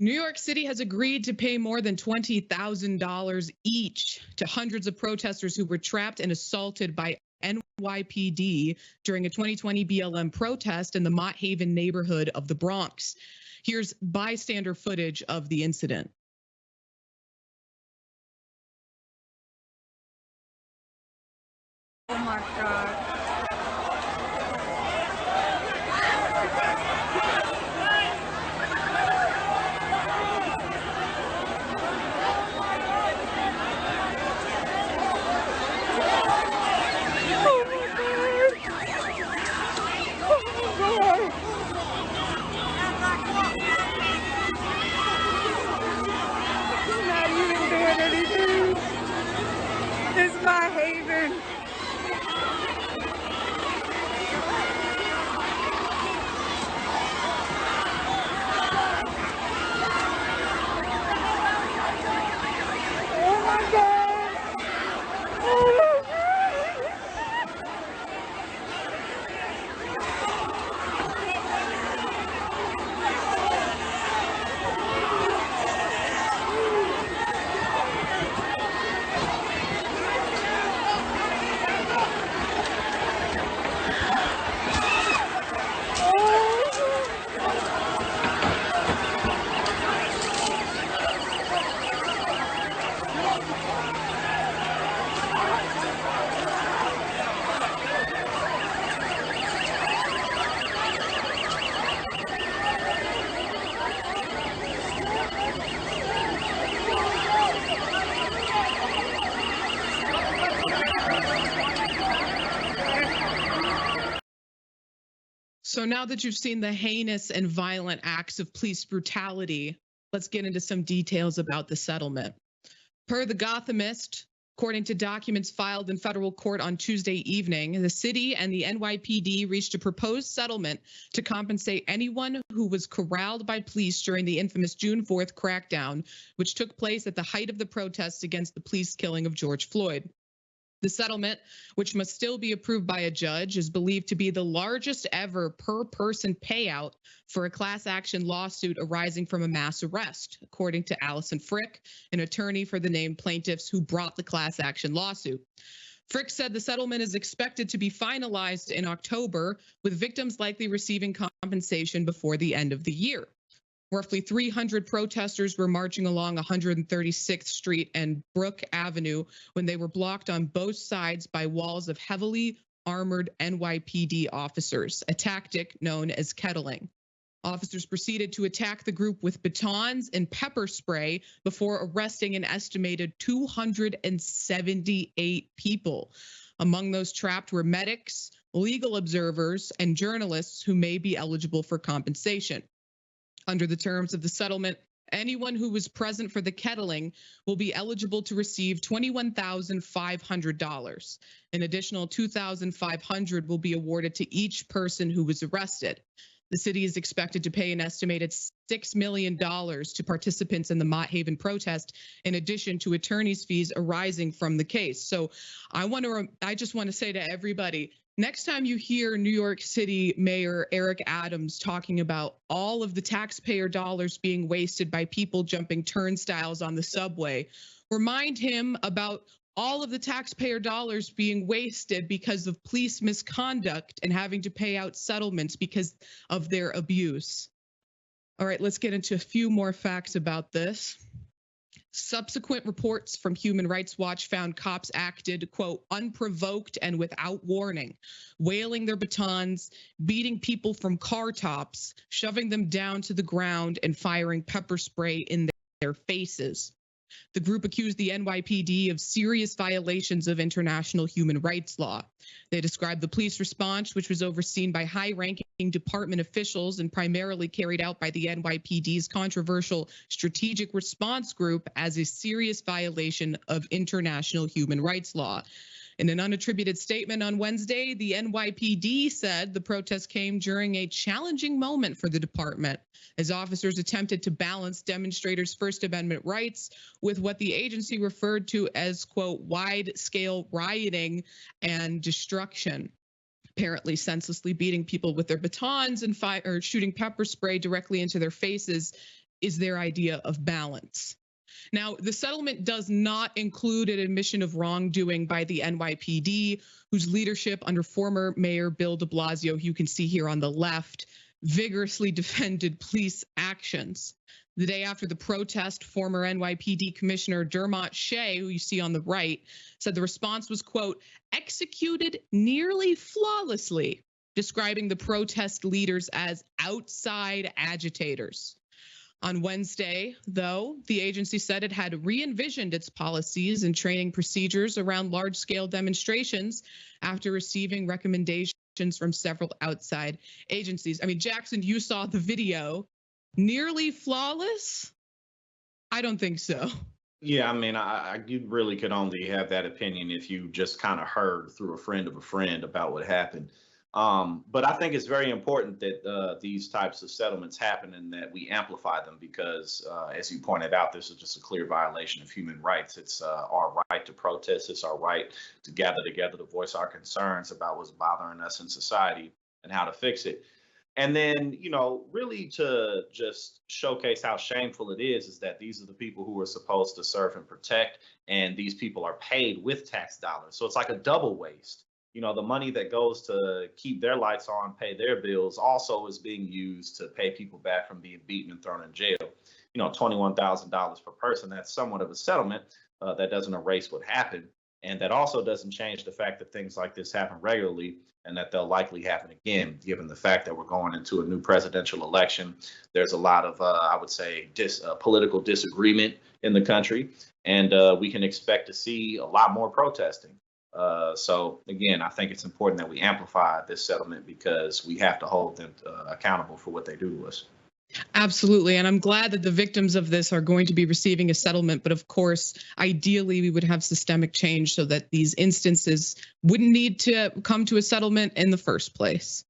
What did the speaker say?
New York City has agreed to pay more than $20,000 each to hundreds of protesters who were trapped and assaulted by NYPD during a 2020 BLM protest in the Mott Haven neighborhood of the Bronx. Here's bystander footage of the incident. Oh my God. This is Mott Haven. Oh my God. Oh my God. So now that you've seen the heinous and violent acts of police brutality, let's get into some details about the settlement. Per the Gothamist, according to documents filed in federal court on Tuesday evening, the city and the NYPD reached a proposed settlement to compensate anyone who was corralled by police during the infamous June 4th crackdown, which took place at the height of the protests against the police killing of George Floyd. The settlement, which must still be approved by a judge, is believed to be the largest ever per-person payout for a class action lawsuit arising from a mass arrest, according to Allison Frick, an attorney for the named plaintiffs who brought the class action lawsuit. Frick said the settlement is expected to be finalized in October, with victims likely receiving compensation before the end of the year. Roughly 300 protesters were marching along 136th Street and Brook Avenue when they were blocked on both sides by walls of heavily armored NYPD officers, a tactic known as kettling. Officers proceeded to attack the group with batons and pepper spray before arresting an estimated 278 people. Among those trapped were medics, legal observers, and journalists who may be eligible for compensation. Under the terms of the settlement, anyone who was present for the kettling will be eligible to receive $21,500. An additional $2,500 will be awarded to each person who was arrested. The city is expected to pay an estimated $6 million to participants in the Mott Haven protest, in addition to attorney's fees arising from the case. So I just want to say to everybody, next time you hear New York City Mayor Eric Adams talking about all of the taxpayer dollars being wasted by people jumping turnstiles on the subway, remind him about all of the taxpayer dollars being wasted because of police misconduct and having to pay out settlements because of their abuse. All right, let's get into a few more facts about this. Subsequent reports from Human Rights Watch found cops acted, quote, unprovoked and without warning, wailing their batons, beating people from car tops, shoving them down to the ground, and firing pepper spray in their faces. The group accused the NYPD of serious violations of international human rights law. They described the police response, which was overseen by high-ranking department officials and primarily carried out by the NYPD's controversial Strategic Response Group, as a serious violation of international human rights law. In an unattributed statement on Wednesday, the NYPD said the protest came during a challenging moment for the department, as officers attempted to balance demonstrators' First Amendment rights with what the agency referred to as, quote, wide-scale rioting and destruction, apparently senselessly beating people with their batons and shooting pepper spray directly into their faces is their idea of balance. Now, the settlement does not include an admission of wrongdoing by the NYPD, whose leadership under former Mayor Bill de Blasio, who you can see here on the left, vigorously defended police actions. The day after the protest, former NYPD Commissioner Dermot Shea, who you see on the right, said the response was, quote, executed nearly flawlessly, describing the protest leaders as outside agitators. On Wednesday, though, the agency said it had re-envisioned its policies and training procedures around large-scale demonstrations after receiving recommendations from several outside agencies. I mean, Jackson, you saw the video. Nearly flawless? I don't think so. Yeah, I mean, you really could only have that opinion if you just kind of heard through a friend of a friend about what happened. But I think it's very important that these types of settlements happen and that we amplify them because, as you pointed out, this is just a clear violation of human rights. It's our right to protest. It's our right to gather together to voice our concerns about what's bothering us in society and how to fix it. And then, really to just showcase how shameful it is that these are the people who are supposed to serve and protect, and these people are paid with tax dollars. So it's like a double waste. The money that goes to keep their lights on, pay their bills, also is being used to pay people back from being beaten and thrown in jail. $21,000 per person, that's somewhat of a settlement. That doesn't erase what happened. And that also doesn't change the fact that things like this happen regularly and that they'll likely happen again, given the fact that we're going into a new presidential election. There's a lot of, I would say, political disagreement in the country, and we can expect to see a lot more protesting. So, again, I think it's important that we amplify this settlement because we have to hold them accountable for what they do to us. Absolutely. And I'm glad that the victims of this are going to be receiving a settlement. But of course, ideally, we would have systemic change so that these instances wouldn't need to come to a settlement in the first place.